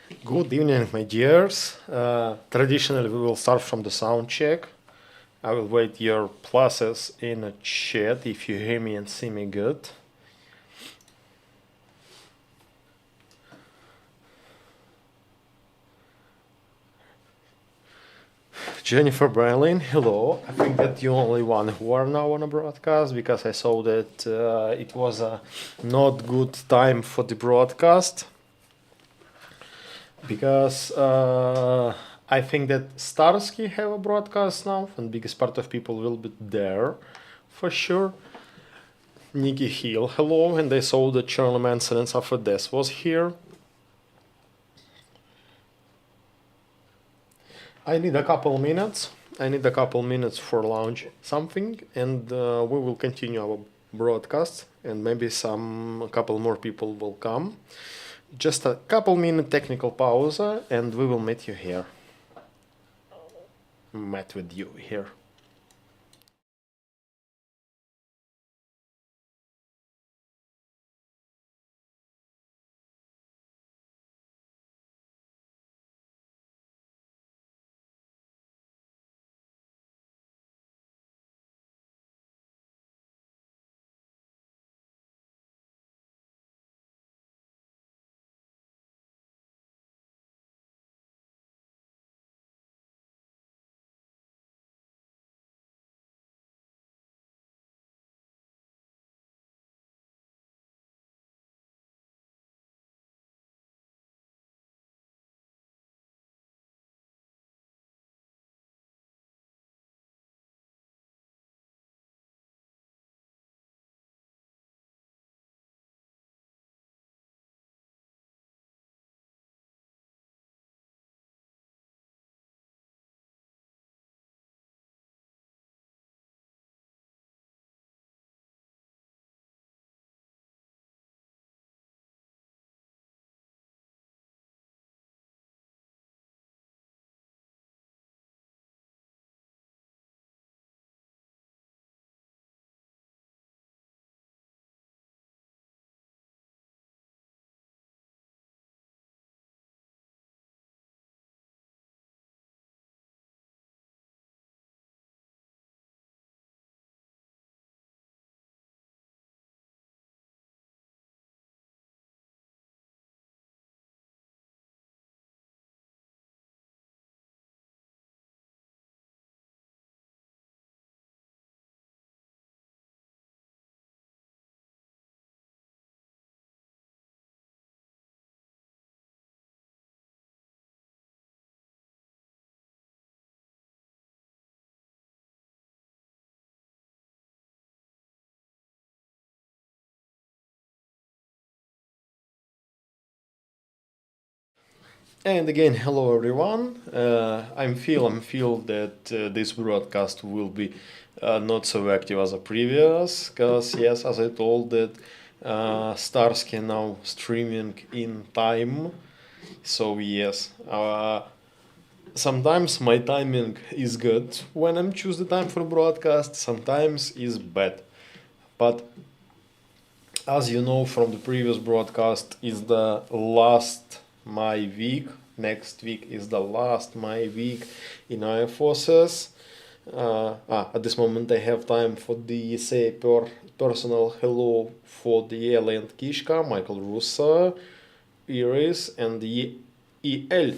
Good evening, my dears. Traditionally, we will start from the sound check. I will wait your pluses in a chat if you hear me and see me good. Jennifer Brylin, hello. I think that you only one who are now on a broadcast because I saw that it was a not good time for the broadcast. Because I think that Starsky have a broadcast now, and biggest part of people will be there, for sure. Nikki Hill, hello, and I saw that Charlie Manson and Suffer Death was here. I need a couple minutes. For launch something, and we will continue our broadcast, and maybe a couple more people will come. Just a couple minute technical pause, and we will meet you here. Met with you here. And again, hello everyone. I'm feel that this broadcast will be not so active as a previous, because yes, as I told that stars can now streaming in time. So yes, sometimes my timing is good when I'm choose the time for broadcast. Sometimes is bad, but as you know from the previous broadcast, is the last my week. Next week is the last my week in Air Forces. At this moment, I have time for the say personal hello for the Eli and Kishka, Michael Russo, Iris, and the EL.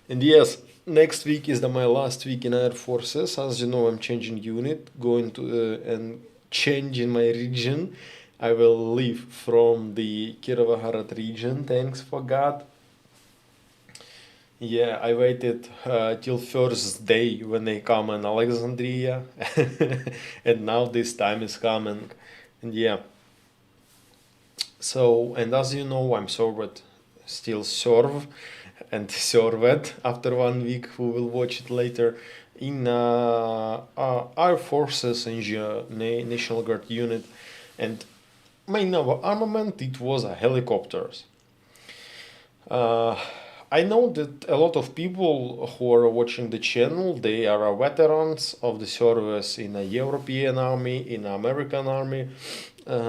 And yes, next week is my last week in Air Forces. As you know, I'm changing unit, going to and changing my region. I will leave from the Kirovaharad region. Thanks for God. Yeah, I waited till first day when they come in Alexandria, and now this time is coming. And yeah, so and as you know, I'm served, still serve, and served after 1 week. We will watch it later in Air Forces and National Guard unit, and main armament it was a helicopters. Uh, I know that a lot of people who are watching the channel, they are veterans of the service in a European army, in American army,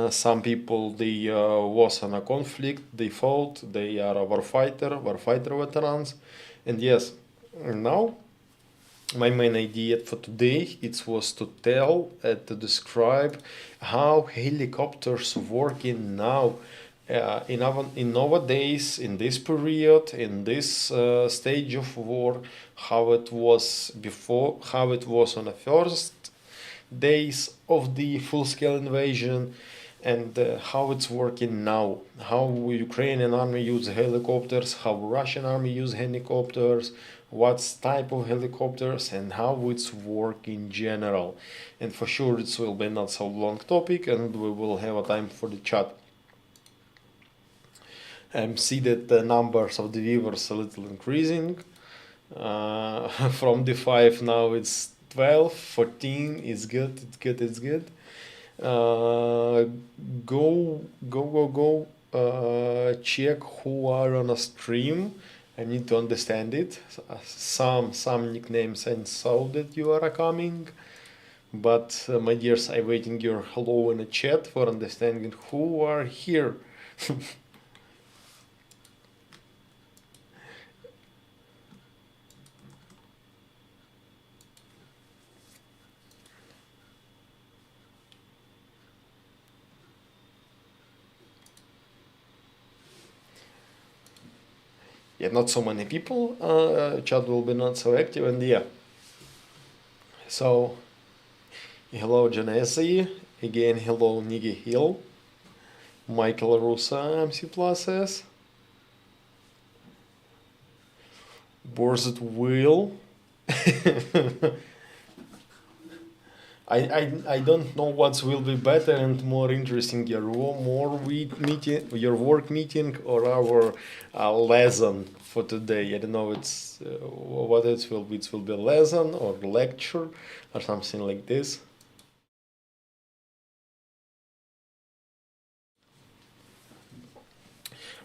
Some people they was on a conflict, they fought, they are a warfighter veterans, and yes, now my main idea for today it was to tell to describe how helicopters working now in nowadays in this period in this stage of war, how it was before, how it was on the first days of the full-scale invasion, and how it's working now, how Ukrainian army use helicopters, how Russian army use helicopters, what type of helicopters, and how it's work in general. And for sure it will be not so long topic, and we will have a time for the chat. See that the numbers of the viewers a little increasing. From the 5 now it's 12, 14. It's good, it's good, it's good. Go. Check who are on a stream. I need to understand it. Some nicknames and saw that you are coming. But my dears, I'm waiting your hello in the chat for understanding who are here. Yeah, not so many people. Chat will be not so active, and yeah. So, hello Genesi, again hello Niggy Hill, Michael Rusa, MC Pluses, Borzit Will. I don't know what will be better and more interesting, your your work meeting or our lesson for today. I don't know it's what it will be. It will be a lesson or lecture or something like this.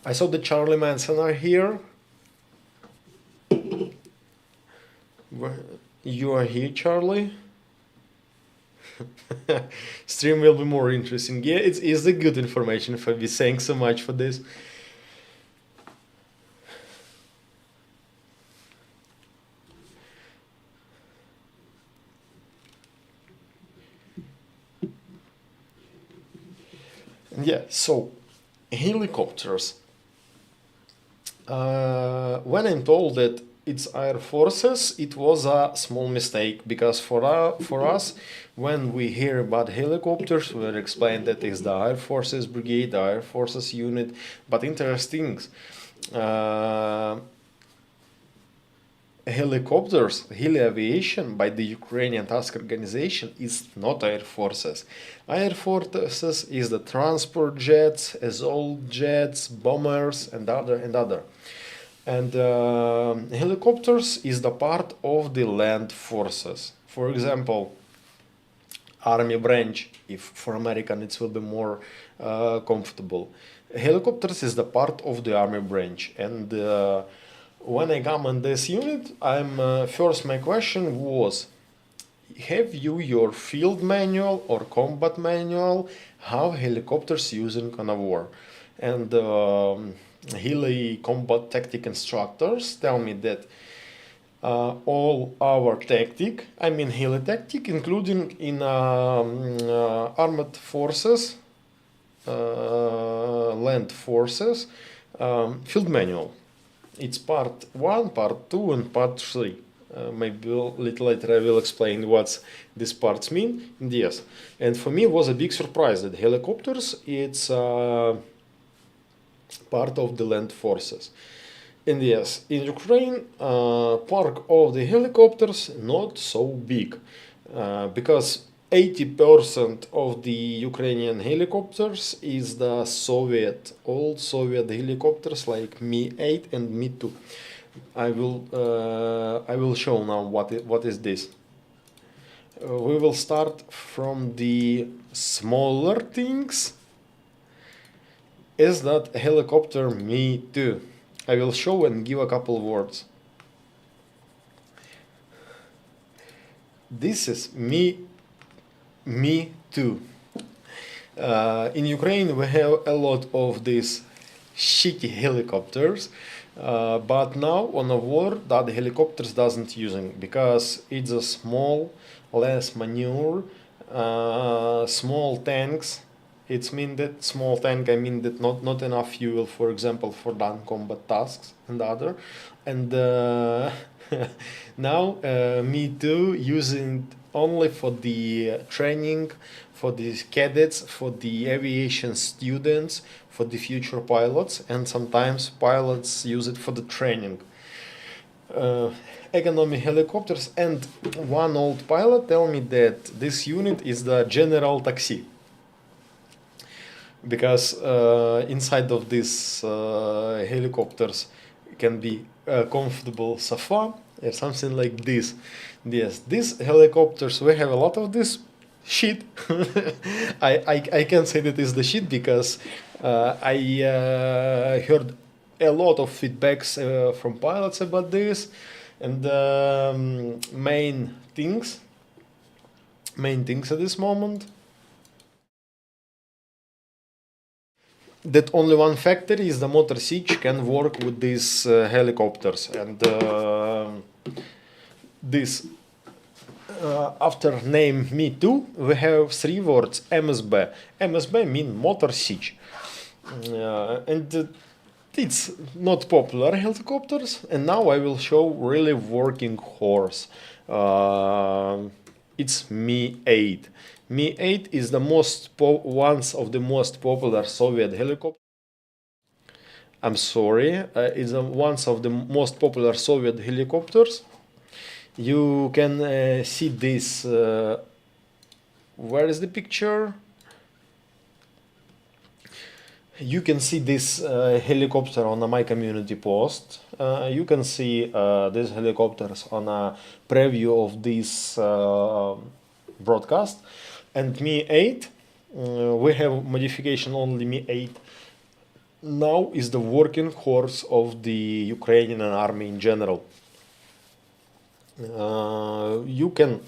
I saw the Charlie Manson are here. You are here, Charlie. Stream will be more interesting. Yeah, it's the good information, Fabi. Thanks so much for this. Yeah, so helicopters. When I'm told that it's Air Forces, it was a small mistake because for us, when we hear about helicopters, we're explained that it's the Air Forces Brigade, the Air Forces unit. But interesting, helicopters, heli aviation by the Ukrainian task organization is not Air Forces. Air Forces is the transport jets, assault jets, bombers, and other. And helicopters is the part of the land forces. For example, army branch, if for American it will be more comfortable. Helicopters is the part of the army branch, and when I come on this unit, first my question was, have you your field manual or combat manual how helicopters using on a war? And heli combat tactic instructors tell me that all our tactic, I mean heli tactic, including in armed forces, land forces, field manual. It's part 1, part 2, and part 3. Maybe a little later I will explain what these parts mean. And yes, and for me it was a big surprise that helicopters it's part of the land forces. And yes, in Ukraine, park of the helicopters not so big because 80% of the Ukrainian helicopters is the old Soviet helicopters like Mi-8 and Mi-2. I will show now what is this. We will start from the smaller things. Is that helicopter Mi-2? I will show and give a couple of words. This is Mi-2. In Ukraine, we have a lot of these shitty helicopters, but now on a war that helicopters doesn't using because it's a small, less manure, small tanks. It's mean that small tank. I mean that not enough fuel, for example, for done combat tasks and other, and now me too using only for the training, for the cadets, for the aviation students, for the future pilots, and sometimes pilots use it for the training. Uh, Economy helicopters, and one old pilot tell me that this unit is the general taxi because inside of these helicopters can be a comfortable sofa or something like this. Yes, these helicopters, we have a lot of this shit. I can say that is the shit because I heard a lot of feedbacks from pilots about this, and main things at this moment that only one factor is the motor siege can work with these helicopters, and this after name me too we have three words MSB. MSB mean motor siege, and it's not popular helicopters, and now I will show really working horse. It's Mi-8. Mi-8 is the one of the most popular Soviet helicopters. I'm sorry, it's one of the most popular Soviet helicopters. You can see this. Where is the picture? You can see this helicopter on my community post. You can see these helicopters on a preview of this broadcast. And Mi-8, we have modification only Mi-8. Now is the working horse of the Ukrainian army in general. You can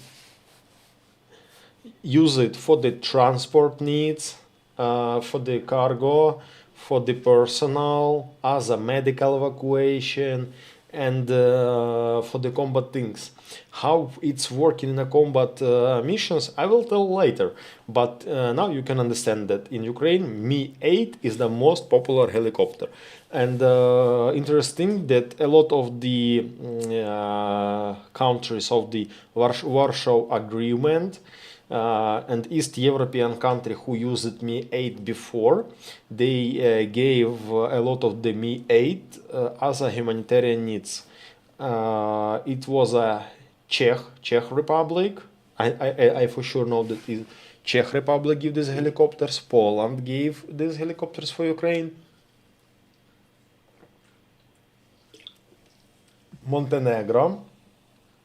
use it for the transport needs, for the cargo, for the personnel, as a medical evacuation, and for the combat things. How it's working in a combat missions, I will tell later. But now you can understand that in Ukraine, Mi-8 is the most popular helicopter. And interesting that a lot of the countries of the Warsaw Agreement and East European country who used Mi-8 before, they gave a lot of the Mi-8 as a humanitarian needs. It was a Czech Republic. I for sure know that Czech Republic gave these helicopters. Poland gave these helicopters for Ukraine. Montenegro,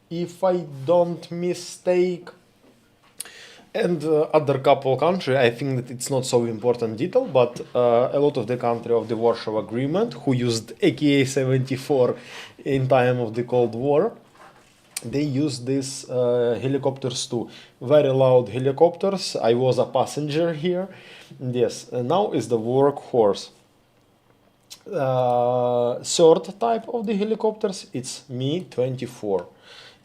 if I don't mistake, and other couple country. I think that it's not so important detail, but a lot of the country of the Warsaw Agreement who used AK-74 in time of the Cold War, they used these helicopters too. Very loud helicopters. I was a passenger here. Yes, now is the workhorse. Third type of the helicopters, it's Mi-24.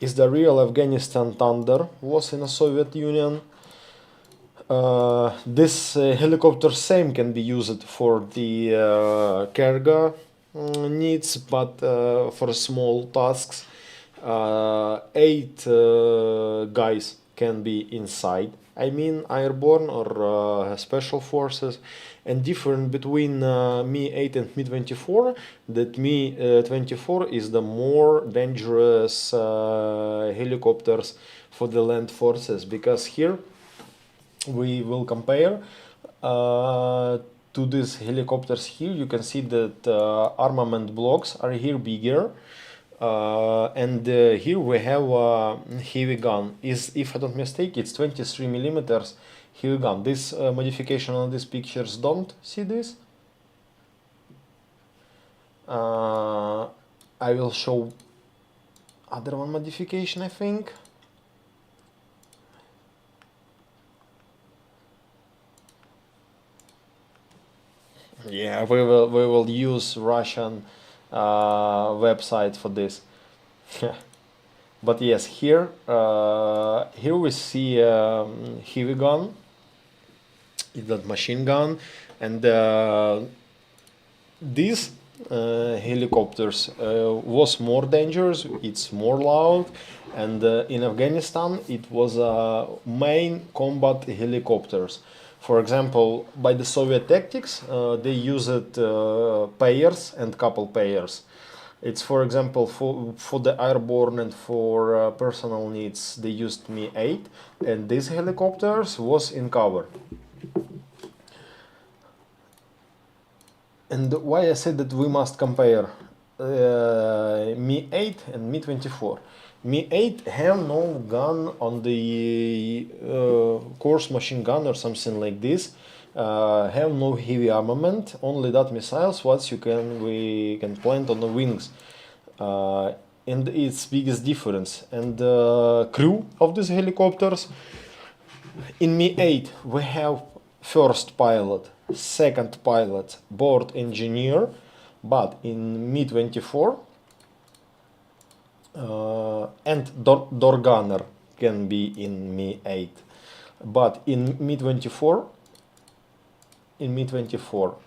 It's the real Afghanistan Thunder, was in the Soviet Union. This helicopter same can be used for the cargo needs, but for small tasks, 8 guys can be inside. I mean airborne or special forces, and different between Mi-8 and Mi-24, that Mi-24 is the more dangerous helicopters for the land forces, because here we will compare to these helicopters. Here you can see that armament blocks are here bigger, and here we have a heavy gun. If I don't mistake, it's 23 millimeters heavy gun. This modification on these pictures, don't see this. I will show other one modification, I think. Yeah, we will use Russian website for this. But yes, here we see heavy gun, is that machine gun, and these helicopters was more dangerous. It's more loud, and in Afghanistan it was main combat helicopters. For example, by the Soviet tactics, they used pairs and couple pairs. It's, for example, for the airborne and for personal needs, they used Mi-8, and these helicopters was in cover. And why I said that we must compare Mi-8 and Mi-24. Mi-8 have no gun on the course machine gun or something like this. Have no heavy armament, only that missiles what we can plant on the wings. And its biggest difference. And crew of these helicopters. In Mi-8 we have first pilot, second pilot, board engineer, but in Mi-24 and door gunner can be in Mi-8, but in Mi-24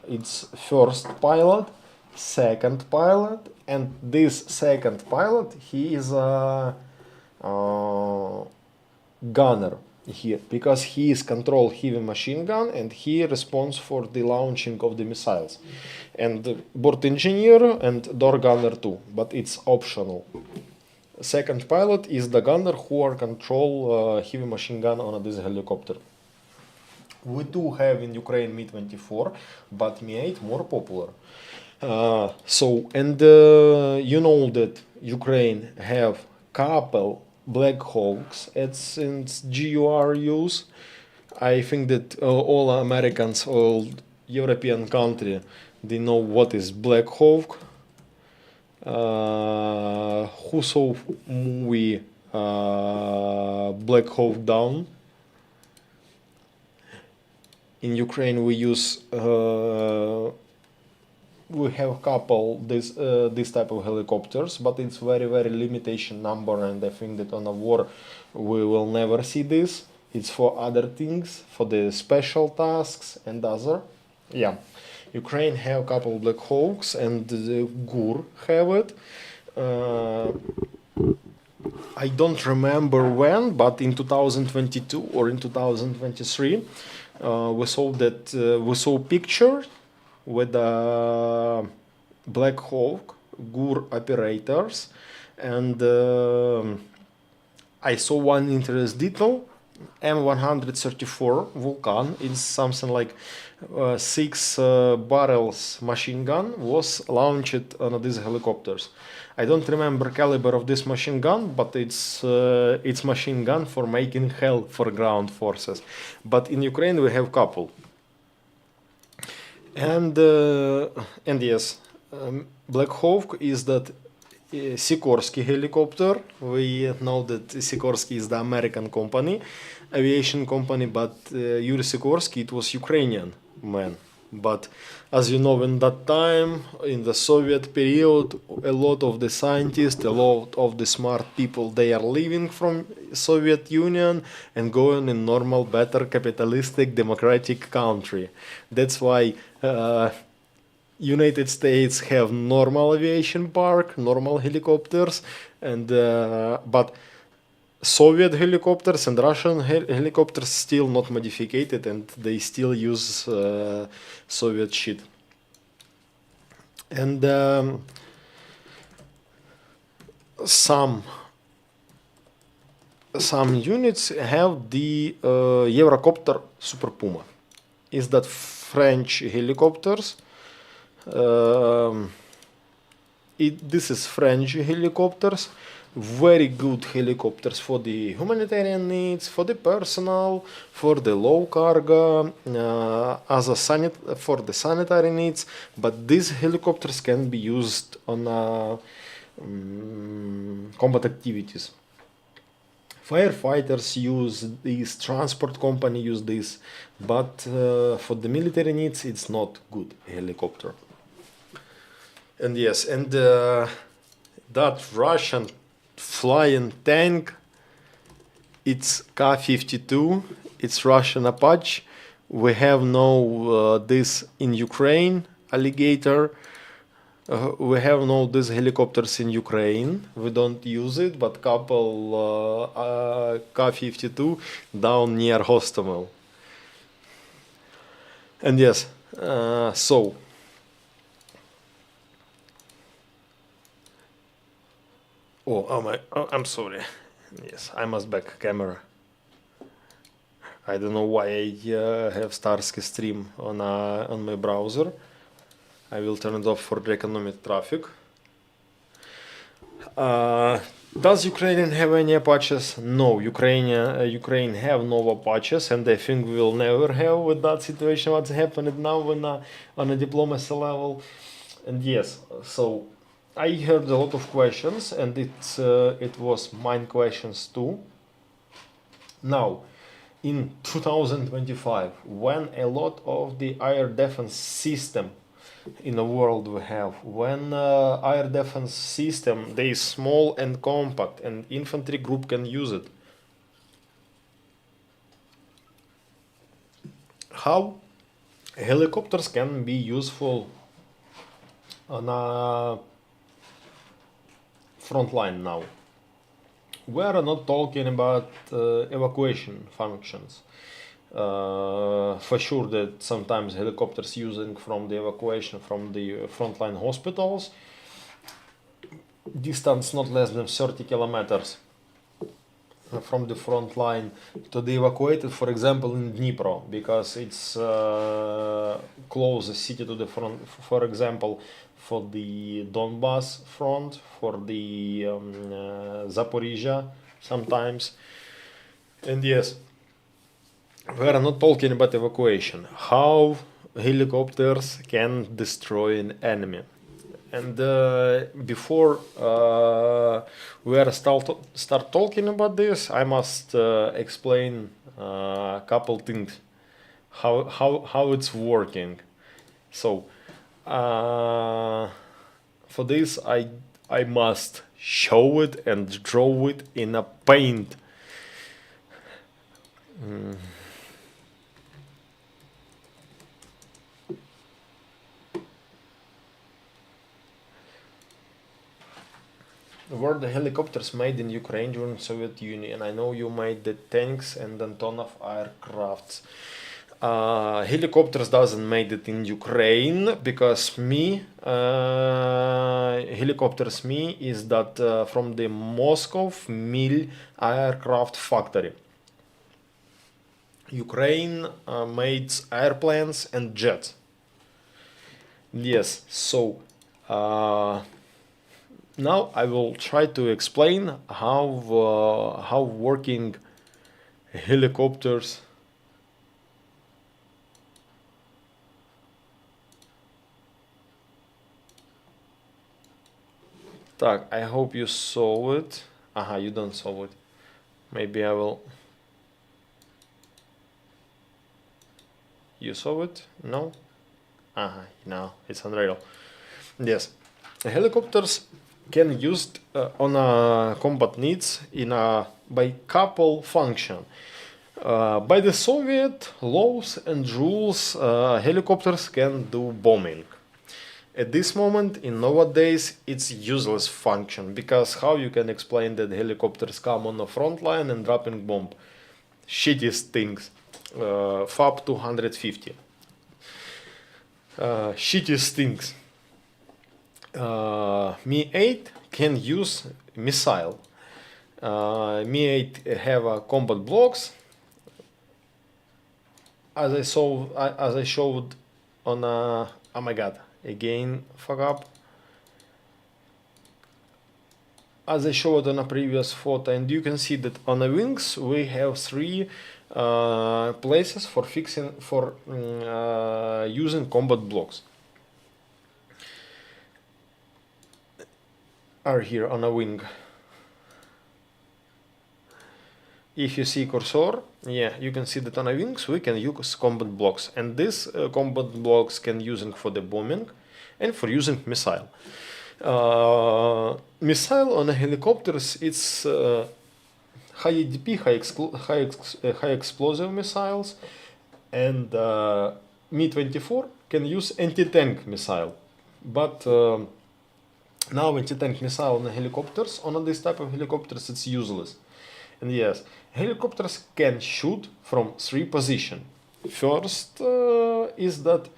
it's first pilot, second pilot, and this second pilot he is a gunner here because he is control heavy machine gun and he responds for the launching of the missiles, and board engineer and door gunner too, but it's optional. Second pilot is the gunner who are control heavy machine gun on this helicopter. We do have in Ukraine Mi-24, but Mi-8 more popular. You know that Ukraine have couple Black Hawks it's in GUR use. I think that all Americans, all European country, they know what is Black Hawk. Who saw movie Black Hawk Down? In Ukraine we use we have couple this type of helicopters, but it's very limitation number, and I think that on a war we will never see this. It's for other things, for the special tasks and other. Yeah, Ukraine have couple Black Hawks and the GUR have it. I don't remember when, but in 2022 or in 2023 we saw picture with the Black Hawk GUR operators, and I saw one interesting detail. M134 Vulcan is something like 6 barrels machine gun was launched on these helicopters. I don't remember caliber of this machine gun, but it's machine gun for making hell for ground forces. But in Ukraine we have couple. And yes, Black Hawk is that Sikorsky helicopter. We know that Sikorsky is the American company, aviation company, but Yuri Sikorsky, it was Ukrainian man. But as you know, in that time, in the Soviet period, a lot of the scientists, a lot of the smart people, they are leaving from Soviet Union and going in normal, better, capitalistic, democratic country. That's why United States have normal aviation park, normal helicopters, and but Soviet helicopters and Russian helicopters still not modified, and they still use Soviet shit. And some units have the Eurocopter Super Puma. Is that French helicopters? This is French helicopters, very good helicopters for the humanitarian needs, for the personal, for the low cargo, for the sanitary needs. But these helicopters can be used on combat activities. Firefighters use this, transport company use this, but for the military needs, it's not good helicopter. And yes, and that Russian flying tank, it's K-52, it's Russian Apache. We have no this in Ukraine, alligator. We have no these helicopters in Ukraine. We don't use it, but couple K-52 down near Hostomel. And yes, so I'm sorry. Yes, I must back camera. I don't know why I have Starsky stream on my browser. I will turn it off for the economic traffic. Does Ukraine have any Apaches? No, Ukraine have no Apaches, and I think we will never have with that situation what's happening now on a diplomacy level. And yes, so I heard a lot of questions, and it was mine questions too. Now, in 2025, when a lot of the air defense system in the world we have, when air defense system, they is small and compact, and infantry group can use it, how helicopters can be useful on a front line now? We are not talking about evacuation functions. For sure that sometimes helicopters using from the evacuation from the frontline hospitals, distance not less than 30 kilometers from the front line to the evacuated, for example in Dnipro, because it's closest city to the front, for example for the Donbass front, for the Zaporizhia sometimes. And yes, we are not talking about evacuation, how helicopters can destroy an enemy. And before we are start talking about this, I must explain a couple things, how it's working. So for this I must show it and draw it in a paint. Were the helicopters made in Ukraine during Soviet Union? I know you made the tanks and Antonov aircrafts. Helicopters doesn't made it in Ukraine because helicopters is that from the Moscow Mil aircraft factory. Ukraine made airplanes and jets. Yes, so now I will try to explain how working helicopters. Так, I hope you saw it. Aha, you don't saw it. Maybe I will. You saw it? No? Aha, no, it's unreal. Yes, the helicopters can used on a combat needs in a by couple function. By the Soviet laws and rules, helicopters can do bombing. At this moment, in nowadays, it's useless function, because how you can explain that helicopters come on the front line and dropping bomb? Shittiest things. FAB 250. Shittiest things. Mi-8 can use missile. Mi-8 have combat blocks. As I showed on oh my god, again fuck up. As I showed on a previous photo, and you can see that on the wings we have three places for fixing using combat blocks. Are here on a wing. if you see cursor, yeah, you can see that on a wings we can use combat blocks, and this combat blocks can using for the bombing and for using missile. Missile on a helicopters, it's high ADP, high explosive missiles, and Mi-24 can use anti-tank missile, but now anti-tank missile on the helicopters, on this type of helicopters, it's useless. And yes, helicopters can shoot from 3 positions. First is that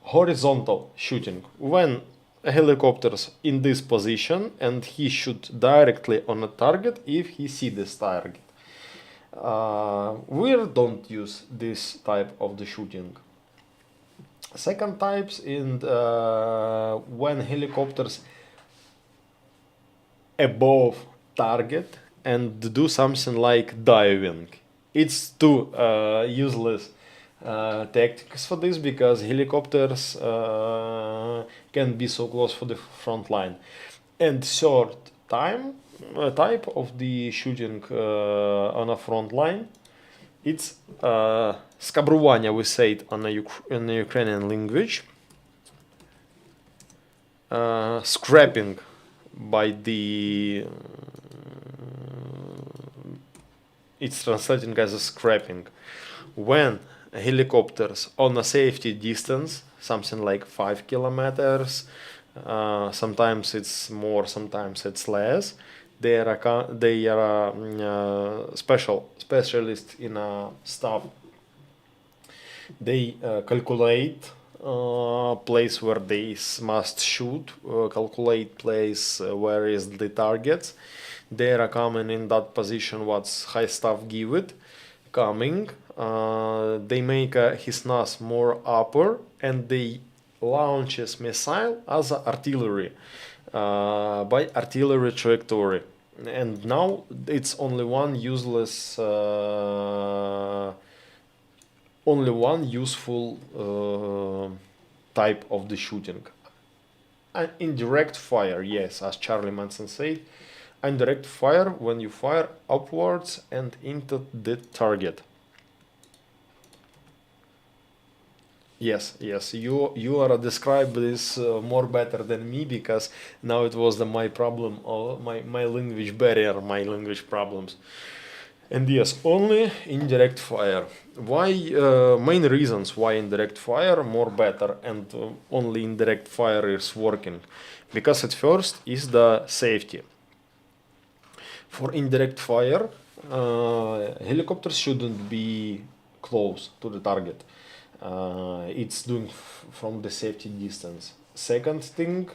horizontal shooting, when a helicopter's in this position and he shoot directly on a target if he see this target. We don't use this type of the shooting. Second types in when helicopters above target and do something like diving. It's too useless tactics for this, because helicopters can be so close for the front line. And third type of the shooting on a front line, it's skabrування, we say it on in the Ukrainian language. Scrapping by the it's translating as a scrapping, when helicopters on a safety distance, something like 5 kilometers, sometimes it's more, sometimes it's less. They are specialists in stuff. They calculate place where they must shoot, calculate place where is the targets. They are coming in that position what's high stuff give it coming. They make his NAS more upper, and they launches missile as artillery by artillery trajectory. And now it's only one useless, only one useful type of the shooting. And indirect fire, yes, as Charlie Manson said, indirect fire when you fire upwards and into the target. Yes, you are describe this more better than me, because now it was my problem, or my language barrier, my language problems. And yes, only indirect fire. Why? Main reasons why indirect fire more better, and only indirect fire is working. Because at first is the safety. For indirect fire, helicopters shouldn't be close to the target. It's doing from the safety distance. Second thing,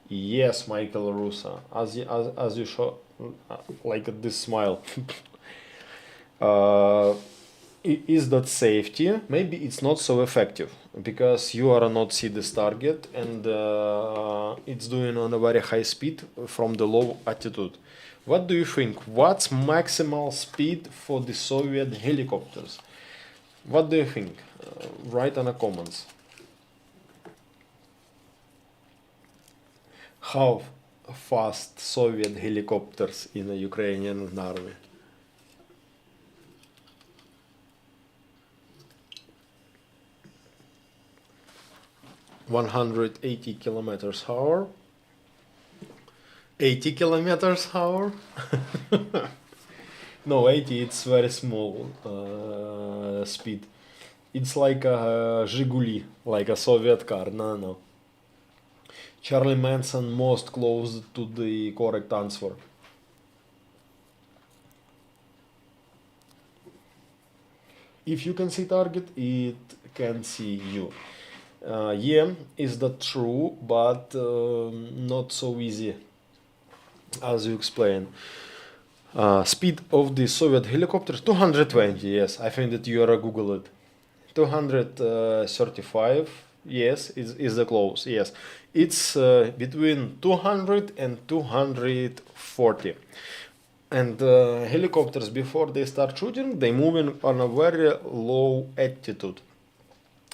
yes, Michael Russo, as you show, like this smile, is that safety. Maybe it's not so effective, because you are not see this target, and it's doing on a very high speed from the low altitude. What do you think? What's maximal speed for the Soviet helicopters? What do you think? Write in the comments. How fast Soviet helicopters in the Ukrainian army? (180 kilometers per hour). 80 kilometers per hour. No, 80, it's very small speed. It's like a Zhiguli, like a Soviet car. No. Charlie Manson most close to the correct answer. If you can see target, it can see you. Yeah, is that true, but not so easy as you explain. Speed of the Soviet helicopter 220. Yes, I think that you are Google it. 235. Yes, is the close. Yes, it's between 200 and 240. And helicopters, before they start shooting, they moving on a very low altitude.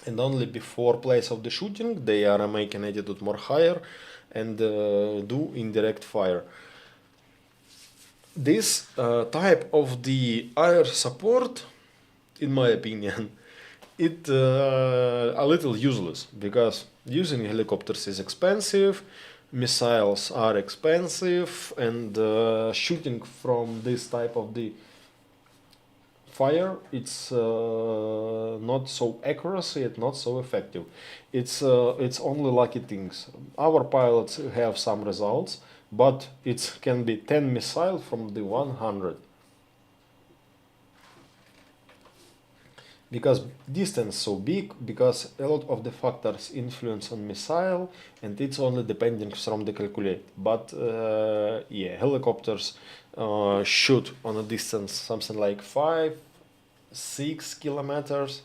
And only before place of the shooting, they are making altitude more higher and do indirect fire. this type of the air support, in my opinion, it a little useless because using helicopters is expensive, missiles are expensive, and shooting from this type of the fire, it's not so accuracy and not so effective. It's only lucky things. Our pilots have some results, but it can be 10 missile from the 100. Because distance so big, because a lot of the factors influence on missile, and it's only depending from the calculate. But yeah, helicopters shoot on a distance something like 5-6 kilometers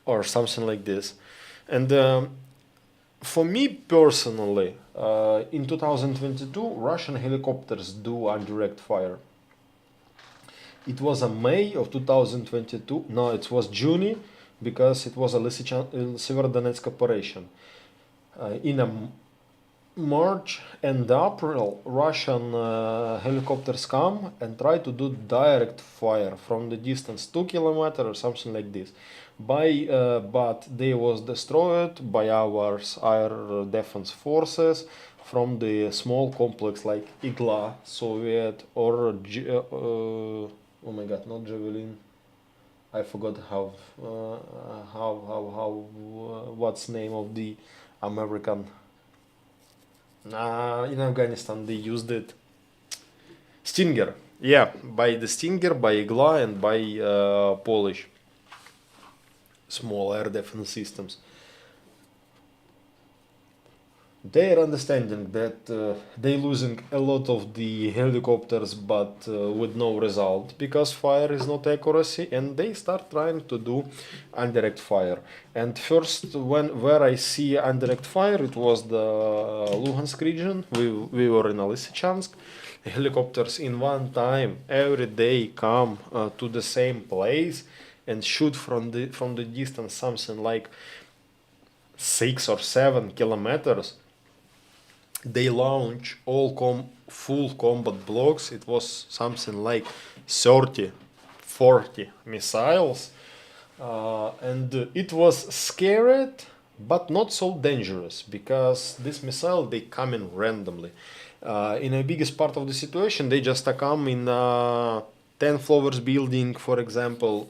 or something like this. And for me personally, in 2022 Russian helicopters do indirect fire. It was a May of 2022. No, it was June, because it was a Severodonetsk operation. In a March and April, Russian helicopters come and try to do direct fire from the distance 2 kilometers or something like this. But they was destroyed by our air defense forces from the small complex like Igla, Soviet, or oh my God, not Javelin. I forgot what's name of the American. In Afghanistan they used it. Stinger. Yeah, by the Stinger, by Igla, and by Polish small air defense systems. They are understanding that they losing a lot of the helicopters, but with no result because fire is not accuracy, and they start trying to do indirect fire. And first, where I see indirect fire, it was the Luhansk region. We were in Lysychansk. Helicopters in one time every day come to the same place and shoot from the distance something like 6 or 7 kilometers. They launch all full combat blocks. It was something like 30-40 missiles, and it was scared but not so dangerous because this missile they come in randomly. In the biggest part of the situation they just come in 10 floors building, for example.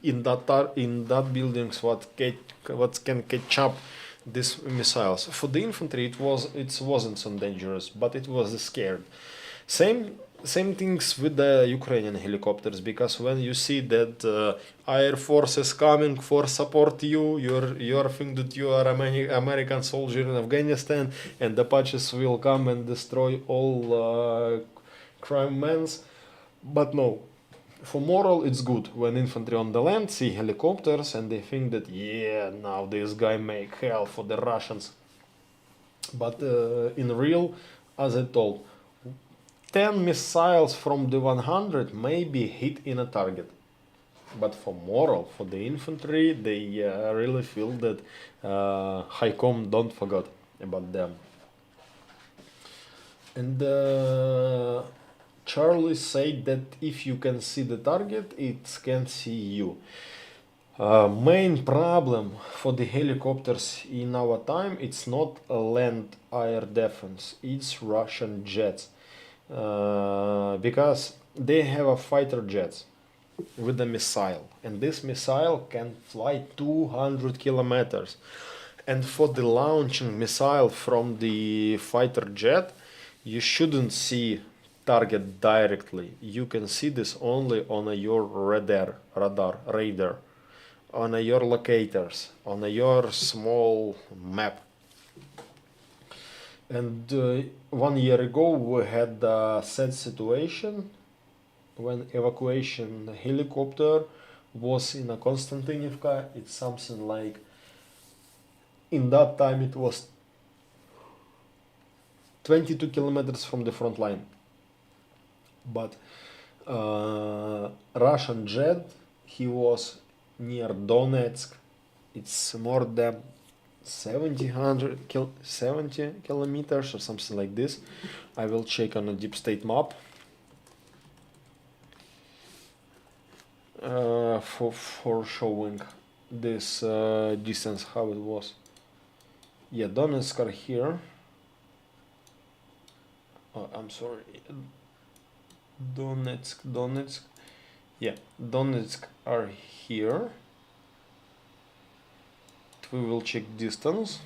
In that buildings what can catch up these missiles. For the infantry, it wasn't so dangerous, but it was scared. Same things with the Ukrainian helicopters, because when you see that air force is coming for support you're thinking that you are American soldier in Afghanistan, and the Apaches will come and destroy all crime men's. But no, for moral it's good when infantry on the land see helicopters and they think that yeah, now this guy make hell for the Russians. But in real, as I told, 10 missiles from the 100 may be hit in a target. But for moral, for the infantry, they really feel that High Com don't forget about them. And Charlie said that if you can see the target, it can see you. Main problem for the helicopters in our time, it's not a land air defense, it's Russian jets. Because they have a fighter jets with a missile, and this missile can fly 200 kilometers. And for the launching missile from the fighter jet, you shouldn't see target directly. You can see this only on your radar, on your locators, on your small map. And 1 year ago we had a sad situation when evacuation helicopter was in a Konstantinivka. It's something like, in that time it was 22 kilometers from the front line. But Russian jet, he was near Donetsk. It's more than 70 kilometers or something like this. I will check on a deep state map. for showing this distance how it was. Yeah, Donetsk are here. Oh, I'm sorry. Donetsk. Yeah, Donetsk are here. We will check distance.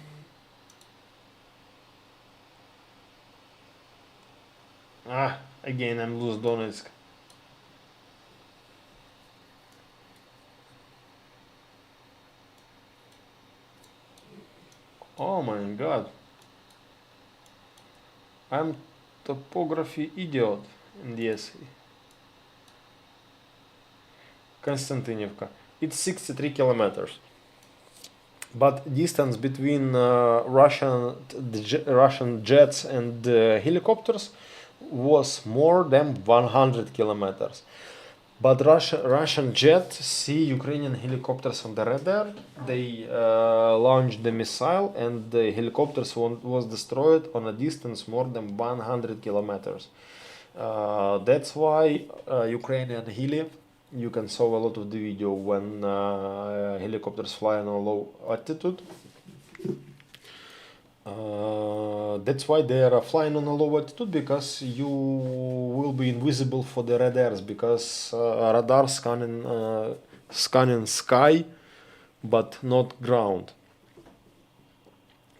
Again I'm lose Donetsk. Oh my god. I'm topography idiot. And yes, Konstantinivka. It's 63 kilometers. But distance between Russian jets and helicopters was more than 100 kilometers. But Russian jet see Ukrainian helicopters on the radar. They launched the missile, and the helicopters was destroyed on a distance more than 100 kilometers. That's why Ukrainian heli, you can saw a lot of the video when helicopters fly on a low altitude. That's why they are flying on a low altitude, because you will be invisible for the radars, because radar scanning sky but not ground,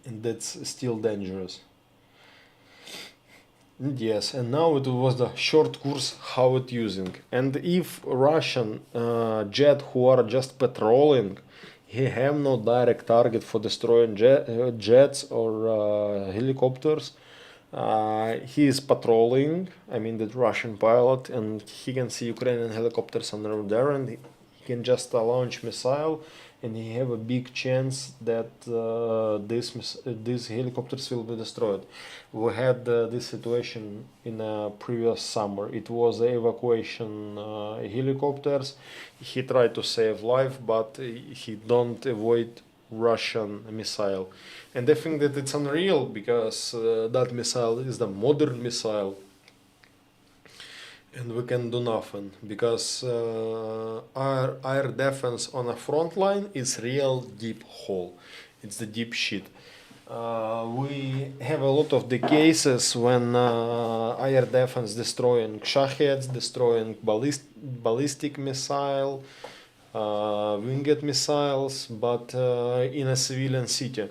and that's still dangerous. Yes, and now it was the short course how it using. And if Russian jet who are just patrolling, he have no direct target for destroying jets or helicopters. He is patrolling, I mean the Russian pilot, and he can see Ukrainian helicopters on the radar, and he can just launch missile, and he have a big chance that these helicopters will be destroyed. We had this situation in a previous summer. It was evacuation helicopters. He tried to save life, but he don't avoid Russian missile. And I think that it's unreal, because that missile is the modern missile, and we can do nothing, because our air defense on a front line is real deep hole. It's the deep shit. We have a lot of the cases when air defense destroying shaheds, destroying ballistic missile, winged missiles, but in a civilian city.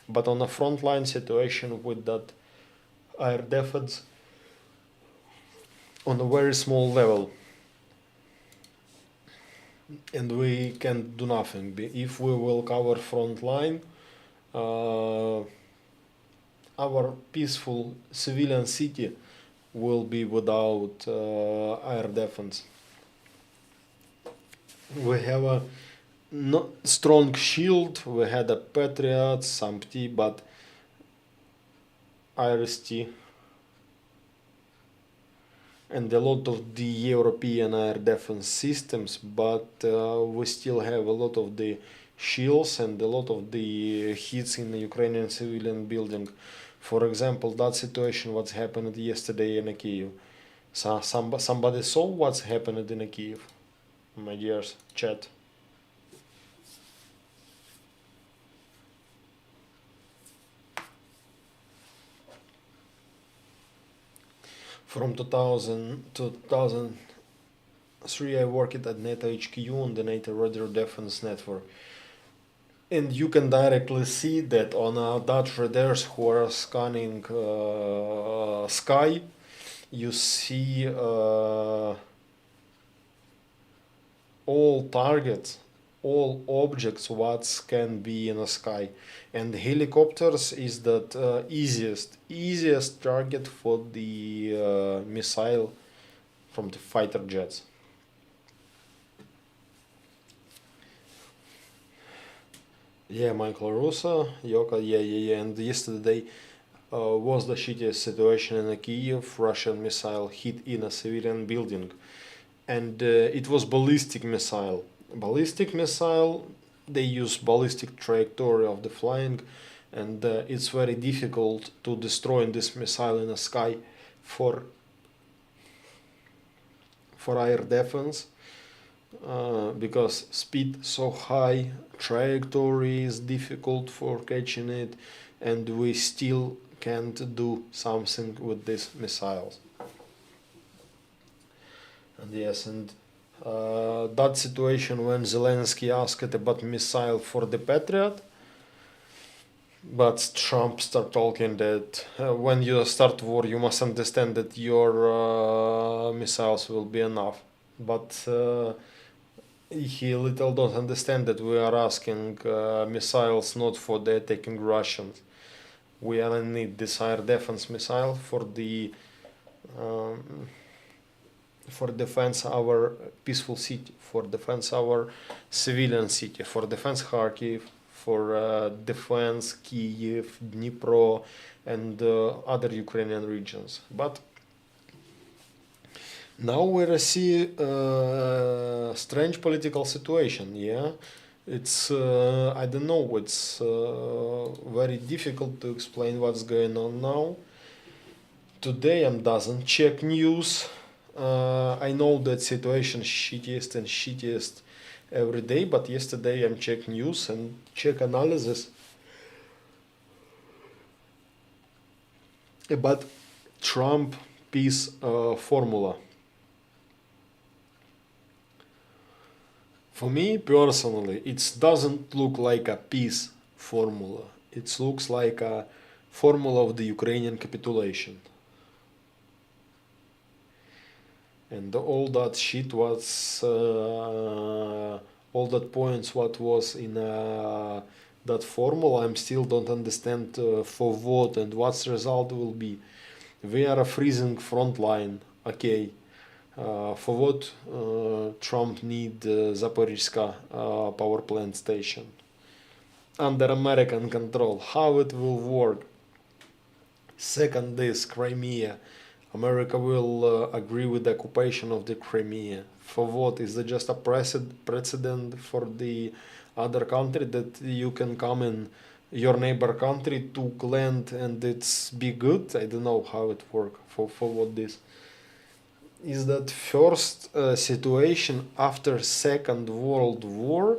But on a frontline situation with that air defense on a very small level, and we can do nothing. If we will cover front line, our peaceful civilian city will be without air defense. We have a not strong shield. We had a Patriot, some T, but IRST, and a lot of the European air defense systems, but we still have a lot of the shields and a lot of the hits in the Ukrainian civilian building. For example, that situation what's happened yesterday in Kyiv. So somebody saw what's happened in Kyiv, my dears, chat. From 2000 to 2003 I worked at NATO HQ on the NATO radar defense network. And you can directly see that on Dutch radars who are scanning sky, you see all targets, all objects what can be in the sky. And helicopters is that easiest target for the missile from the fighter jets. Yeah, Michael Russo, Yoka, yeah. And yesterday was the shittiest situation in Kyiv. Russian missile hit in a civilian building, and it was ballistic missile. Ballistic missile. They use ballistic trajectory of the flying, and it's very difficult to destroy this missile in the sky for air defense. because speed so high, trajectory is difficult for catching it, and we still can't do something with these missiles. And yes, and that situation when Zelensky asked about missile for the Patriot, but Trump start talking that when you start war, you must understand that your missiles will be enough. But he little don't understand that we are asking missiles not for the attacking Russians. We only need this air defense missile um, for defense our peaceful city, for defense our civilian city, for defense Kharkiv, for defense Kiev, Dnipro, and other Ukrainian regions. But now we see a strange political situation. Yeah, it's I don't know. It's very difficult to explain what's going on now. Today I doesn't check news. I know that situation shittiest and shittiest every day, but yesterday I'm check news and check analysis about Trump peace formula. For me personally, it doesn't look like a peace formula. It looks like a formula of the Ukrainian capitulation. And all that shit was, all that points what was in that formula, I'm still don't understand for what and what's the result will be. We are a freezing front line, okay. For what Trump need Zaporizhzhia power plant station under American control? How it will work? Second, this Crimea. America will agree with the occupation of the Crimea. For what? Is it just a precedent for the other country that you can come in your neighbor country, took land and it's be good? I don't know how it work. For what this? Is that first situation after Second World War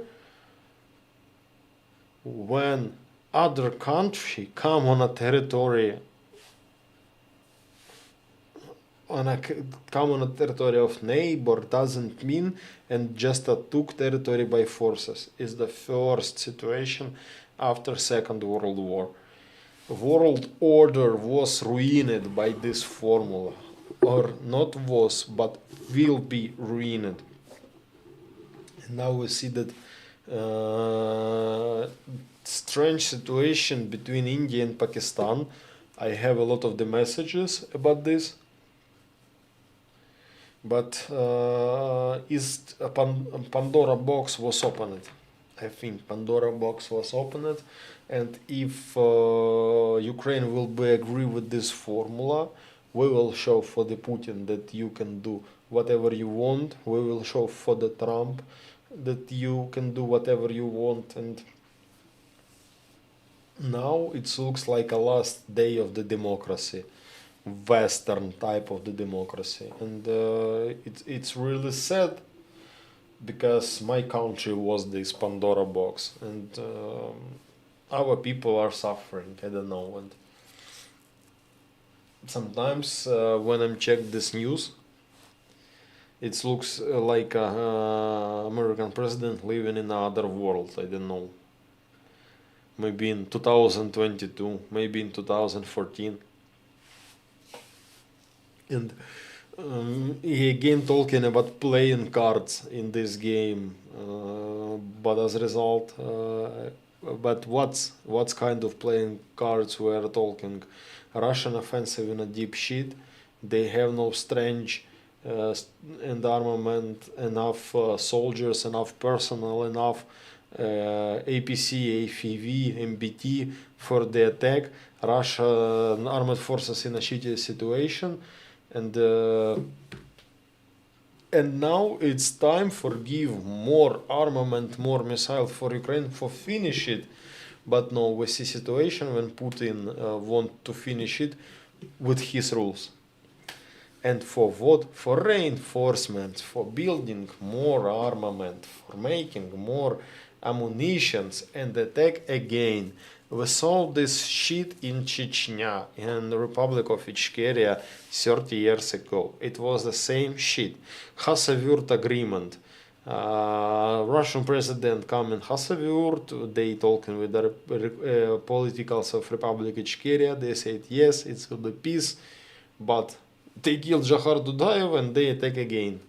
when other country come on a territory come on a territory of neighbor doesn't mean and just took territory by forces. Is the first situation after Second World War. World order was ruined by this formula, or not was, but will be ruined. And now we see that strange situation between India and Pakistan. I have a lot of the messages about this. But is a Pandora box was opened. I think Pandora box was opened, and if Ukraine will be agree with this formula, we will show for the Putin that you can do whatever you want. We will show for the Trump that you can do whatever you want, and now it looks like a last day of the democracy. Western type of the democracy, and it's really sad because my country was this Pandora box, and our people are suffering. I don't know, and sometimes when I'm check this news, it looks like a American president living in another world. I don't know. Maybe in 2022, maybe in 2014. And he again talking about playing cards in this game, but as a result, but what's kind of playing cards we are talking? Russian offensive in a deep shit. They have no strength and armament, enough soldiers, enough personnel, enough APC, AFV, MBT for the attack. Russian armed forces in a shitty situation. And now it's time for give more armament, more missile for Ukraine for finish it. But no, we see situation when Putin want to finish it with his rules. And for what? For reinforcements, for building more armament, for making more ammunitions and attack again. We saw this shit in Chechnya, in the Republic of Ichkeria 30 years ago. It was the same shit. Khasavurt agreement. Russian president come in Khasavurt, they talking with the politicals of Republic Ichkeria, they said yes, it will be peace, but they killed Jahar Dudayev and they attack again.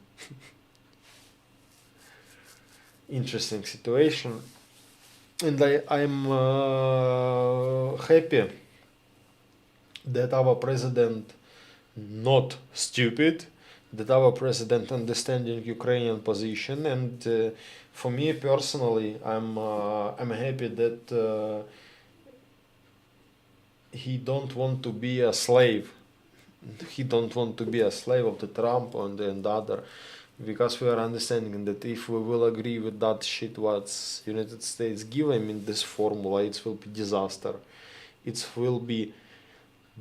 Interesting situation. And I'm happy that our president not stupid, that our president understanding Ukrainian position, and for me personally, I'm happy that he don't want to be a slave. He don't want to be a slave of the Trump and the other, because we are understanding that if we will agree with that shit what United States give him in this formula, it will be disaster. It will be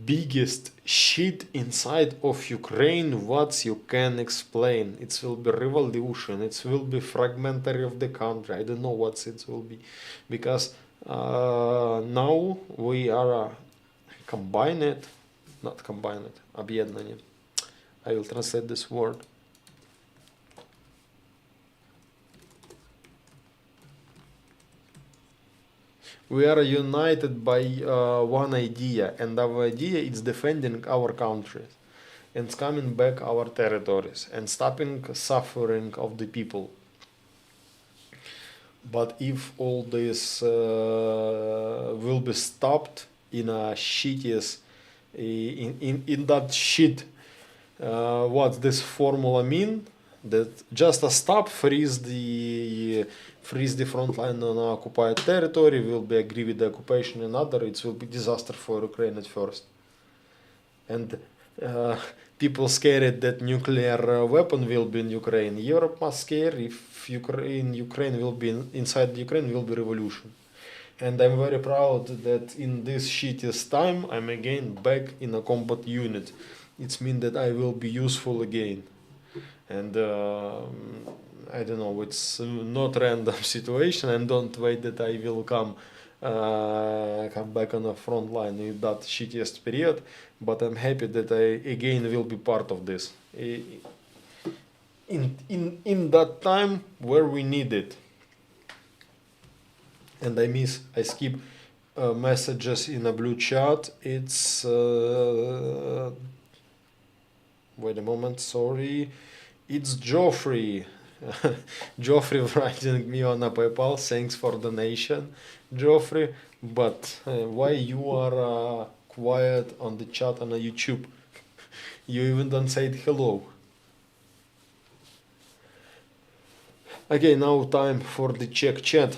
biggest shit inside of Ukraine what you can explain. It will be revolution. It will be fragmentary of the country. I don't know what it will be, because now we are combined, not combined, объединение. I will translate this word. We are united by one idea, and our idea is defending our countries and coming back our territories and stopping suffering of the people. But if all this will be stopped in a shittiest, in that shit, what this formula mean? That just a stop, freeze the front line on occupied territory, will be agree with the occupation and other, it will be disaster for Ukraine at first. And people scared that nuclear weapon will be in Ukraine. Europe must scare if Ukraine will be inside Ukraine will be revolution. And I'm very proud that in this shittiest time I'm again back in a combat unit. It means that I will be useful again. And I don't know, it's not random situation, and don't wait that I will come back on the front line in that shittiest period, but I'm happy that I again will be part of this in that time where we need it. And I skip messages in a blue chat. It's wait a moment, sorry. It's Joffrey. Joffrey writing me on a PayPal. Thanks for donation, Joffrey. But why you are quiet on the chat on a YouTube? You even don't say hello. Okay, now time for the Czech chat.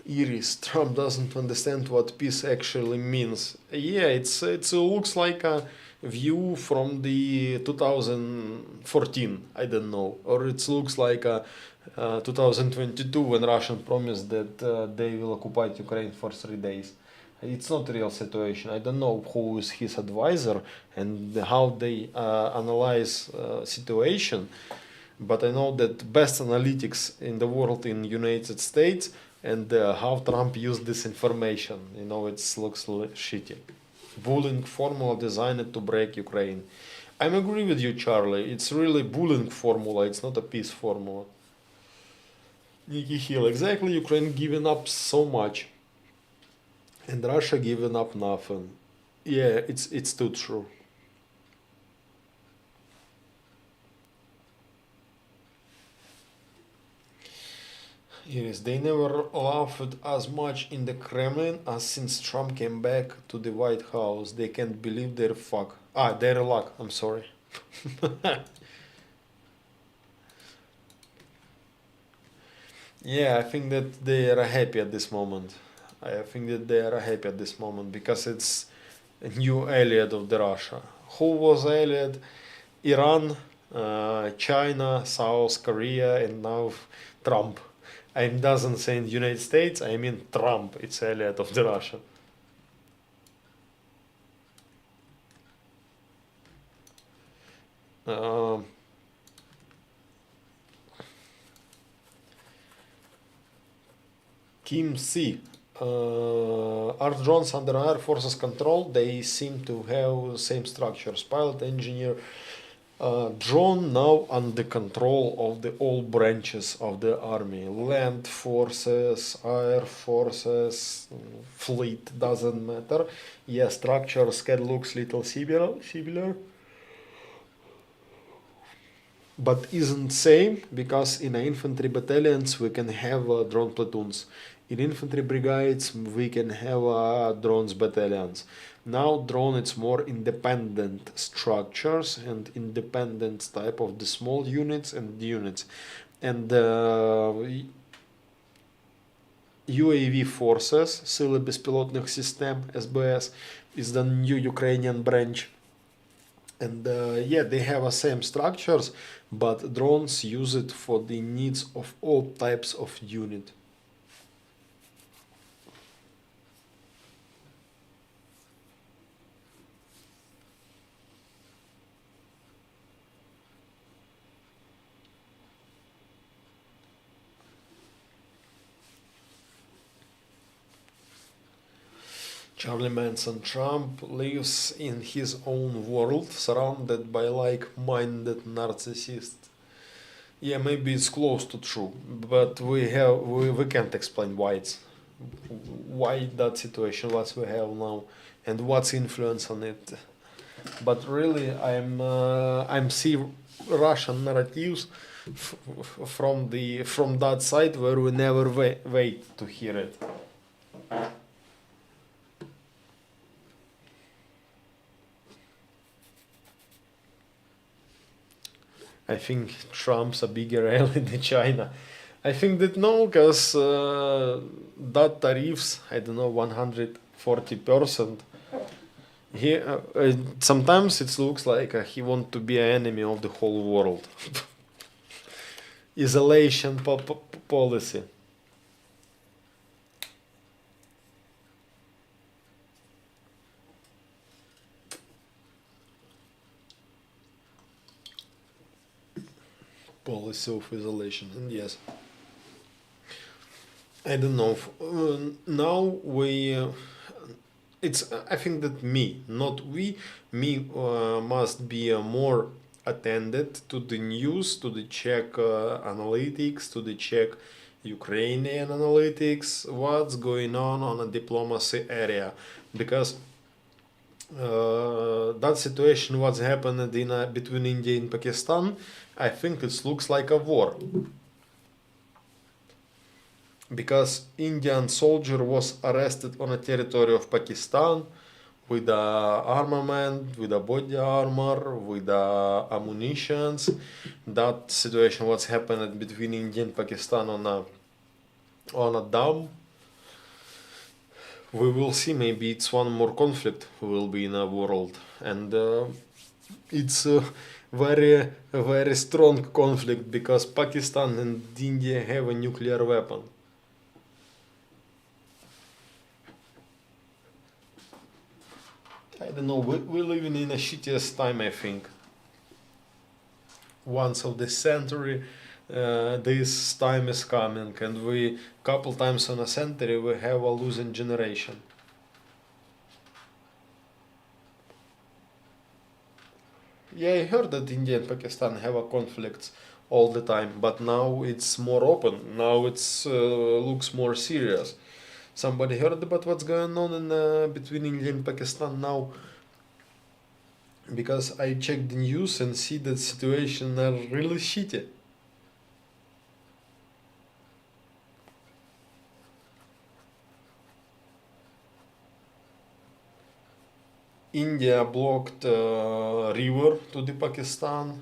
Iris, Trump doesn't understand what peace actually means. Yeah, it looks like a view from the 2014, I don't know, or it looks like a 2022 when Russian promised that they will occupy Ukraine for 3 days. It's not a real situation. I don't know who is his advisor and how they analyze situation, but I know that best analytics in the world in United States, and how Trump used this information. You know, it looks shitty. Bullying formula designed to break Ukraine. I agree with you, Charlie. It's really bullying formula. It's not a peace formula. Nikki Hill, exactly. Ukraine giving up so much, and Russia giving up nothing. Yeah, it's too true. Yes, they never laughed as much in the Kremlin as since Trump came back to the White House. They can't believe their luck. I'm sorry. Yeah, I think that they are happy at this moment. I think that they are happy at this moment because it's a new allied of the Russia. Who was allied? Iran, China, South Korea, and now Trump. I doesn't say in the United States, I mean Trump, it's allied of the Russia. Um, Kim C. Are drones under Air Force's control? They seem to have same structures. Pilot, engineer, drone now under control of the all branches of the army. Land forces, air forces, fleet, doesn't matter. Yeah, structures can looks little similar, but isn't same because in infantry battalions we can have drone platoons. In infantry brigades we can have drones battalions. Now drone it's more independent structures and independent type of the small units and units. And UAV forces, Сили безпілотних систем, SBS, is the new Ukrainian branch. And yeah, they have the same structures, but drones use it for the needs of all types of unit. Charlie Manson. Trump lives in his own world, surrounded by like-minded narcissists. Yeah, maybe it's close to true, but we can't explain why that situation, what we have now, and what's influence on it. But really, I'm see Russian narratives from that side where we never wait to hear it. I think Trump's a bigger ally than China. I think that no, because that tariffs, I don't know, 140%. He sometimes it looks like he want to be an enemy of the whole world. Isolation policy. Policy of isolation, and yes, I don't know. Now we, it's. I think that not we, must be more attended to the news, to the check analytics, to the check Ukrainian analytics, what's going on a diplomacy area, because that situation, what's happened in between India and Pakistan, I think it looks like a war. Because Indian soldier was arrested on a territory of Pakistan with armament, with a body armor, with ammunitions. That situation what's happened between India and Pakistan on a dam. We will see, maybe it's one more conflict will be in a world, and it's a very strong conflict because Pakistan and India have a nuclear weapon. I don't know, we're living in a shittiest time, I think. Once of the century, this time is coming, and we couple times on a century we have a losing generation. Yeah, I heard that India and Pakistan have a conflicts all the time, but now it's more open. Now it's looks more serious. Somebody heard about what's going on in between India and Pakistan now? Because I checked the news and see that situation are really shitty. India blocked river to the Pakistan.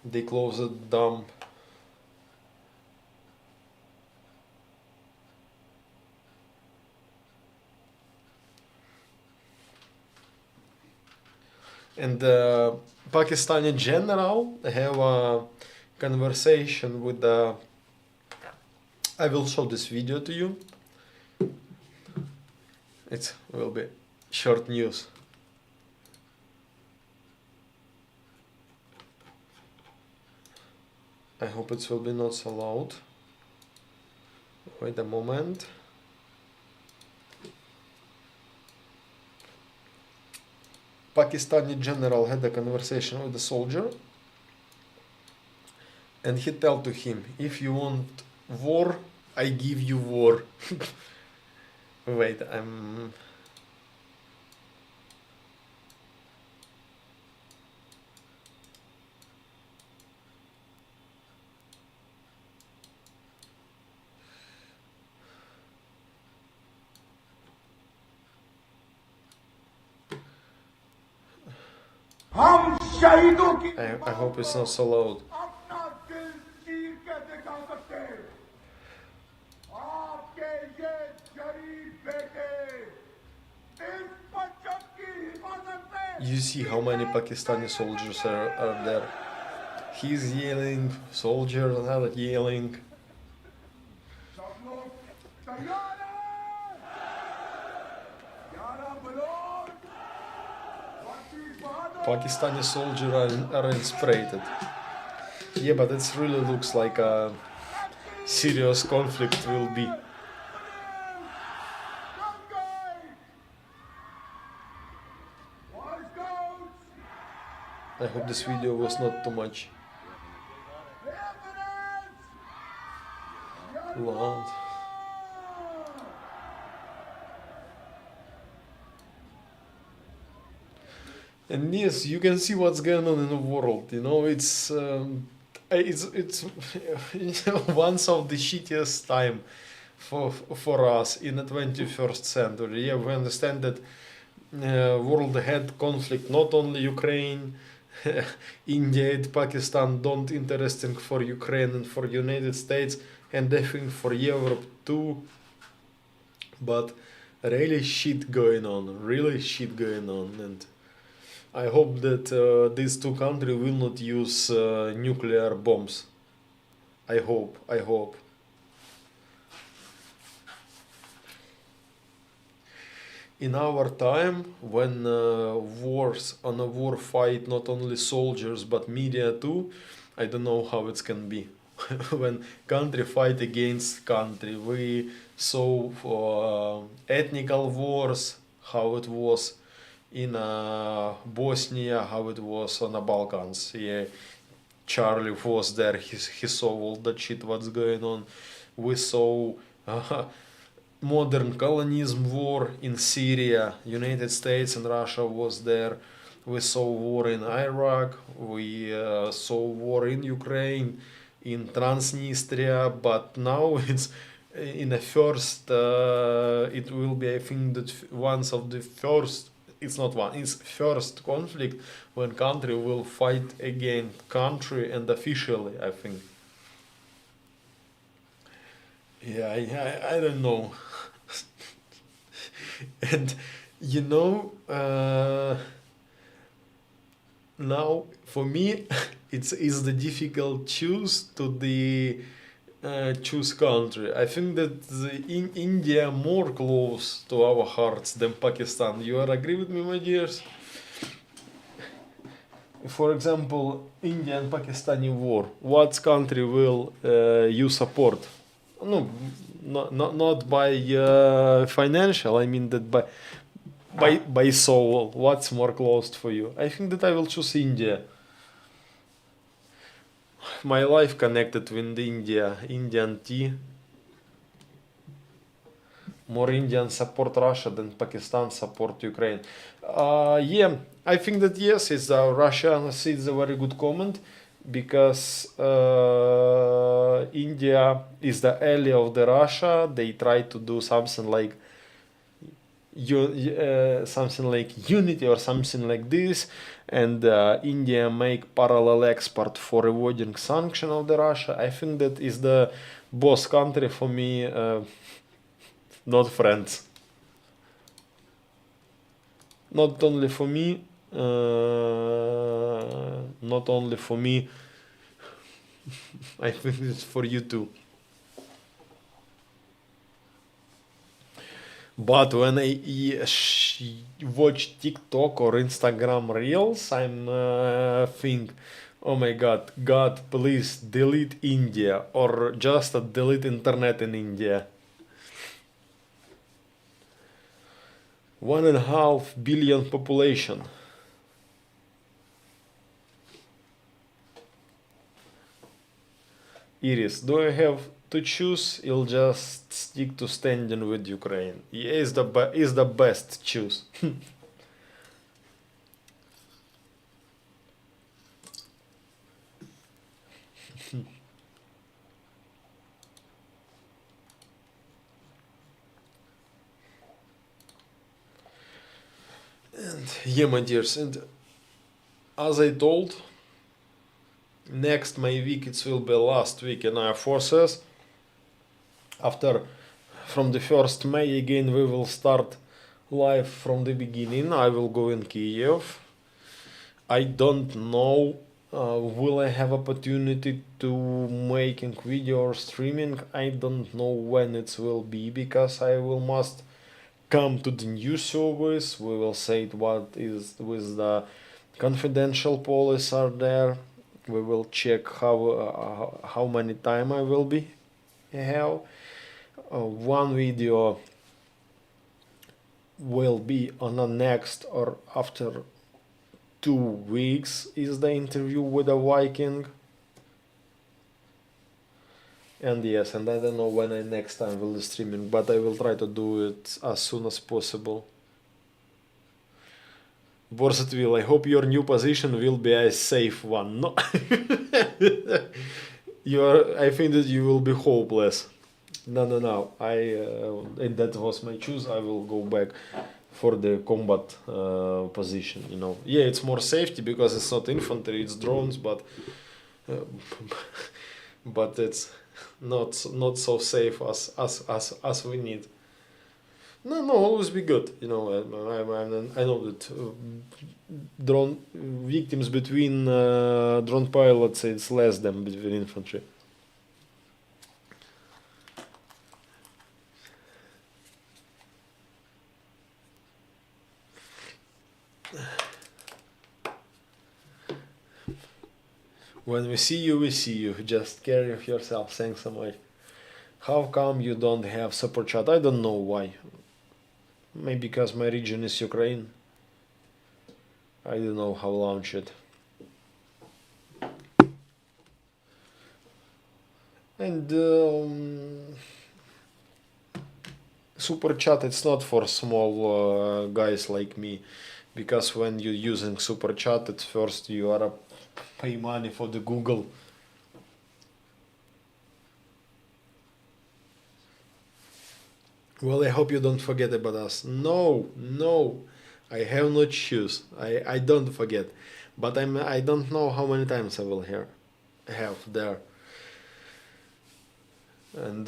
They closed dam. And the Pakistani general have a conversation with the. I will show this video to you. It will be short news. I hope it will be not so loud. Wait a moment. Pakistani general had a conversation with the soldier, and he tell to him, if you want war, I give you war. Wait, I'm... हम शहीदों की I hope it's not so loud. अपना दिल चीर के दिखा सकते हैं। आपके ये गरीब बेटे इस बच्चों की हिफाजत में You see how many Pakistani soldiers are there. He's yelling, soldiers are yelling. सब लोग तैयार हैं। 11 बलोच वर्दी बहादुर Pakistani soldiers are inspired. Yeah, but it really looks like a serious conflict will be. I hope this video was not too much loud. And yes, you can see what's going on in the world. You know, it's one of the shittiest time for us in the 21st century. Yeah, we understand that world had conflict, not only Ukraine, India and Pakistan don't interesting for Ukraine and for United States, and I think for Europe too. But really shit going on, and I hope that these two countries will not use nuclear bombs. I hope. In our time, when wars on a war fight not only soldiers but media too, I don't know how it can be. When country fight against country, we saw ethnical wars, how it was in Bosnia, how it was on the Balkans. Yeah, Charlie was there. He saw all that shit what's going on. We saw modern colonialism war in Syria. United States and Russia was there. We saw war in Iraq. We saw war in Ukraine, in Transnistria. But now it's in the first. It will be, I think, that one of the first. It's not one. It's first conflict when country will fight against country and officially, I think. Yeah, I don't know. And you know, now for me, it's the difficult choose to the choose country. I think that in India more close to our hearts than Pakistan. You are agree with me, my dears? For example, India and Pakistani war. What country will you support? No, not by financial. I mean that by soul. What's more close for you? I think that I will choose India. My life connected with India, Indian tea. More Indian support Russia than Pakistan support Ukraine. Yeah, I think that yes, it's Russia. It's a very good comment because India is the ally of the Russia. They try to do something like unity or something like this, and India make parallel export for avoiding sanction of the Russia. I think that is the boss country for me, not friends. Not only for me, Not only for me, I think it's for you too. But when I watch TikTok or Instagram Reels, I'm think, oh my God, God, please delete India or just delete internet in India. 1.5 billion population. Iris, do I have to choose? You'll just stick to standing with Ukraine. Yeah, is the best choose. And yeah, my dears, and as I told, next my week it will be last week in our forces. After from the 1st May again we will start live from the beginning. I will go in Kiev. I don't know will I have opportunity to making video or streaming. I don't know when it will be because I will must come to the new service. We will say what is with the confidential policies are there. We will check how many time I will be have. One video will be on the next or after 2 weeks is the interview with a Viking. And yes, and I don't know when I next time will be streaming, but I will try to do it as soon as possible. Versatile, I hope your new position will be a safe one. No, I think that you will be hopeless. No. And that was my choice. I will go back for the combat position. Yeah, it's more safety because it's not infantry, it's drones, but uh, but it's not so safe as we need. No, always be good. I know that drone victims between drone pilots it's less than between infantry. When we see you, we see you. Just care of yourself. Thanks so much. How come you don't have support chat? I don't know why. Maybe because my region is Ukraine. I don't know how launch it. And super chat it's not for small guys like me, because when you're using super chat, at first you are pay money for the Google. Well, I hope you don't forget about us. No, I have no shoes. I don't forget, but I don't know how many times I will have there. And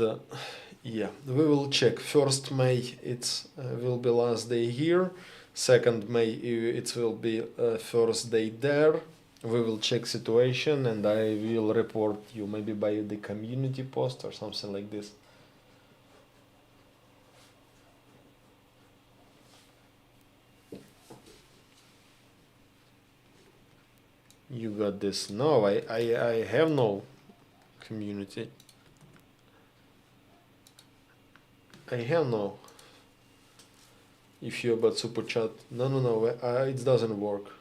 yeah, we will check. 1st May it's will be last day here. 2nd May it will be first day there. We will check situation and I will report you maybe by the community post or something like this. You got this. No, I have no community. I have no. If you about super chat, no, it doesn't work.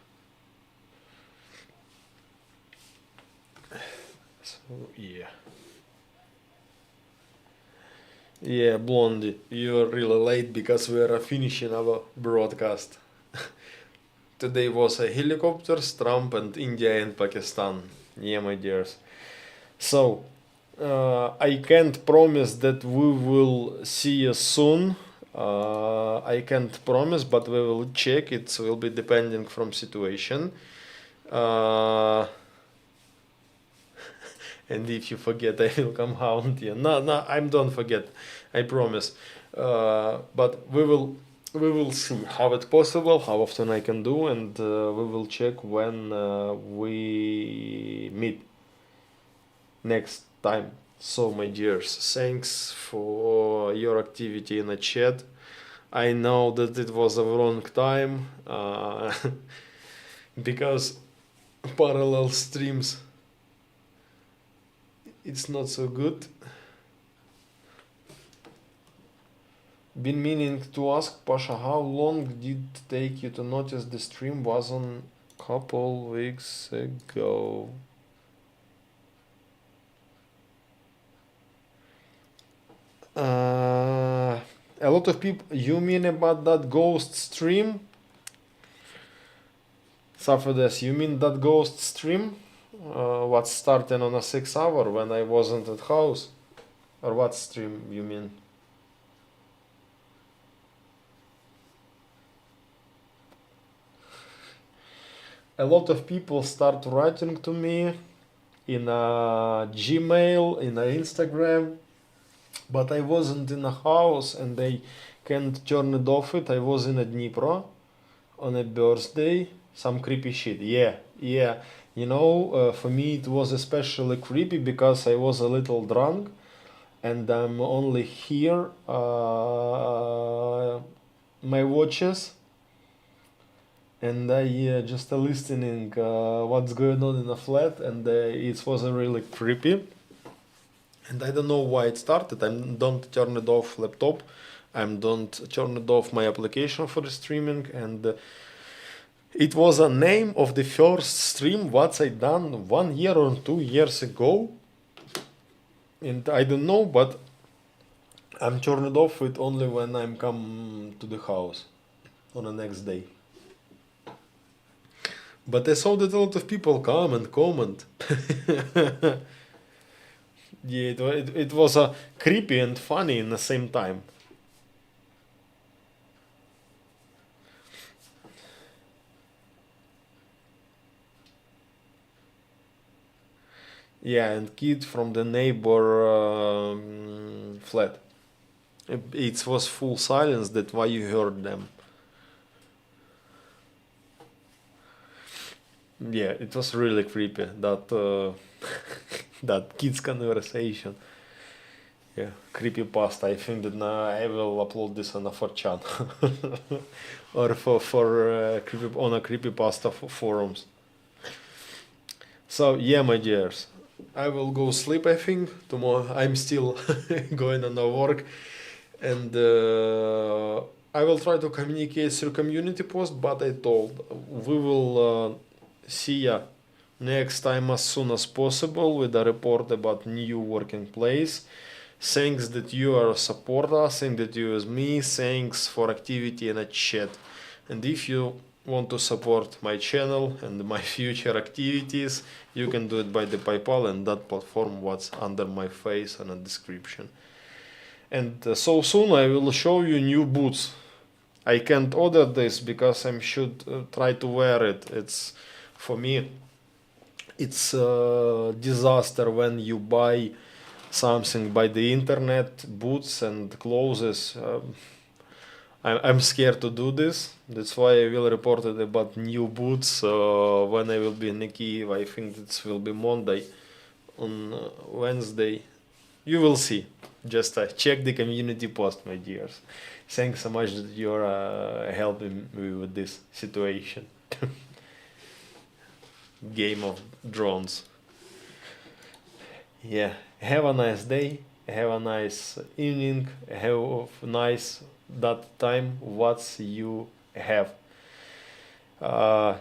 So yeah, Blondie, you're really late because we are finishing our broadcast. Today was a helicopters, Trump and India and Pakistan. Yeah, my dears. So I can't promise that we will see you soon. I can't promise, but we will check. It will be depending from situation. And if you forget, I will come haunt you. No, I don't forget. I promise. But we will we will see how it's possible, how often I can do, and we will check when we meet next time. So, my dears, thanks for your activity in the chat. I know that it was a wrong time because parallel streams, it's not so good. Been meaning to ask Pasha, how long did it take you to notice the stream was on couple weeks ago? A lot of people. You mean about that ghost stream? Safadas, you mean that ghost stream? What's starting on a 6 hour when I wasn't at house? Or what stream you mean? A lot of people start writing to me in a Gmail, in a Instagram, but I wasn't in a house and I can't turn it off. I was in a Dnipro on a birthday. Some creepy shit. Yeah. You know, for me it was especially creepy because I was a little drunk and I'm only here my watches and I just listening what's going on in the flat, and it was really creepy. And I don't know why it started. I don't turn it off laptop. I don't turn it off my application for the streaming, and it was a name of the first stream what I done 1 year or 2 years ago, and I don't know, but I'm turned off it only when I'm come to the house on the next day. But I saw that a lot of people come and comment. Yeah, it was creepy and funny in the same time. Yeah, and kid from the neighbor flat. It was full silence. That's why you heard them. Yeah, it was really creepy that that kids conversation. Yeah, creepy pasta. I think that now I will upload this on a 4chan or for on a creepy pasta forums. So yeah, my dears, I will go sleep. I think tomorrow I'm still going on the work, and I will try to communicate through community post. But I told we will see ya next time as soon as possible with a report about new working place. Thanks that you are support us, thanks that you use me, thanks for activity in a chat. And if you want to support my channel and my future activities, you can do it by the PayPal and that platform what's under my face and a description. And so soon I will show you new boots. I can't order this because I should try to wear it. It's for me it's a disaster when you buy something by the internet, boots and clothes. I'm scared to do this. That's why I will report it about new boots when I will be in Kyiv. I think it will be Monday. On Wednesday, you will see. Just check the community post, my dears. Thanks so much that you're helping me with this situation. Game of drones. Yeah, have a nice day, have a nice evening, have a nice that time what you have.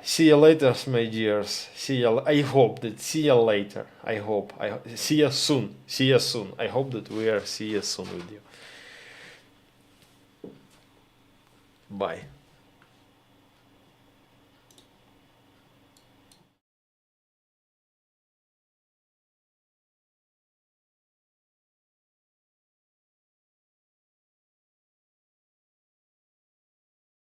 See you later, my dears. See you. I hope that see you later. I hope. See you soon. See you soon. I hope that we are see you soon with you. Bye.